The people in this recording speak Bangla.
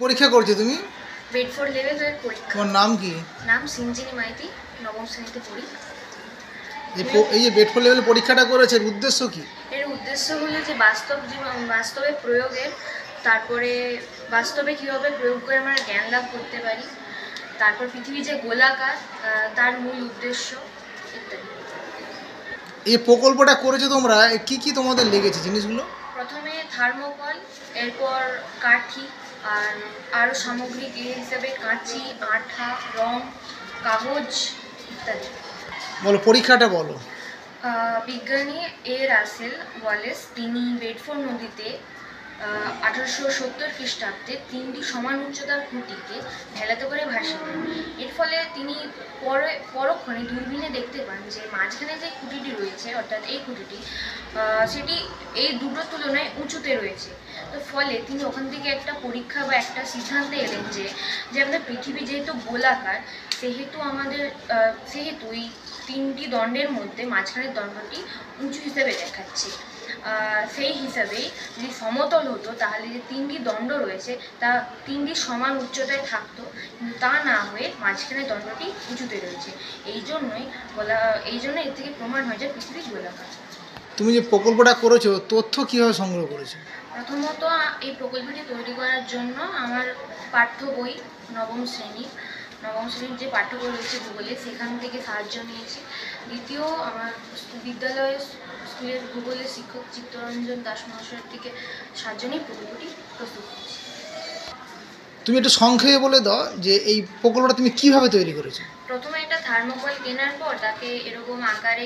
পরীক্ষা করছো তুমি? গ্রেড 4 লেভেলের পরীক্ষা। তোমার নাম কি? নাম সিঞ্জিনী মাইতি, নবম শ্রেণীতে পড়ি। এই যে গ্রেড 4 লেভেলের পরীক্ষাটা করেছে, এর উদ্দেশ্য কি? এর উদ্দেশ্য হলো যে বাস্তবে প্রয়োগের, তারপরে বাস্তবে কীভাবে প্রয়োগ করে আমরা জ্ঞান লাভ করতে পারি, তারপর পৃথিবী যে গোলাকার তার মূল উদ্দেশ্য ইত্যাদি। এই প্রকল্পটা করেছো তোমরা, কি কি তোমাদের লেগেছে জিনিসগুলো? প্রথমে থার্মোকল, এরপর কাঠি, আর আরও সামগ্রিক হিসেবে কাঁচি, আঠা, রং, কাগজ ইত্যাদি। বলো, পরীক্ষাটা বলো। বিজ্ঞানী এ রাসেল ওয়ালেস তিনি বেডফোর নদীতে 1870 খ্রিস্টাব্দে 3টি সমান উচ্চতার খুঁটিকে ভেলাতে করে ভাসিয়ে দেন। এর ফলে তিনি পরক্ষণে দূরবীনে দেখতে পান যে মাঝখানে যে খুঁটিটি রয়েছে, অর্থাৎ এই খুঁটিটি, সেটি এই দুটোর তুলনায় উঁচুতে রয়েছে। তো ফলে তিনি ওখান থেকে একটা পরীক্ষা বা একটা সিদ্ধান্তে এলেন যে আমাদের পৃথিবী যেহেতু গোলাকার, সেহেতু এই 3টি দণ্ডের মধ্যে মাঝখানের দণ্ডটি উঁচু হিসেবে দেখাচ্ছে। সেই হিসাবেই যদি সমতল হতো তাহলে যে 3টি দণ্ড রয়েছে তা 3টি সমান উচ্চতায় থাকতো, কিন্তু তা না হয়ে মাঝখানের দণ্ডটি উঁচুতে রয়েছে। এই জন্য এর থেকে প্রমাণ হয় যে পৃথিবী গোলাকার। তুমি যে প্রকল্পটা করেছো, তথ্য কিভাবে সংগ্রহ করেছো? প্রথমত, এই প্রকল্পটি তৈরি করার জন্য আমার পাঠ্য বই নবম শ্রেণীর যে পাঠ্য বই রয়েছে ভূগোলে, সেখান থেকে সাহায্য নিয়েছি। দ্বিতীয়, আমার স্কুলের ভূগোলের শিক্ষক চিত্তরঞ্জন দাস মহাশয়ের থেকে সাহায্য নিয়ে প্রকল্পটি প্রস্তুত করেছি। তুমি একটু সংক্ষেপে বলে দাও যে এই প্রকল্পটা তুমি কিভাবে তৈরি করেছো। প্রথমে একটা থার্মোকল কেনার পর তাকে এরকম আকারে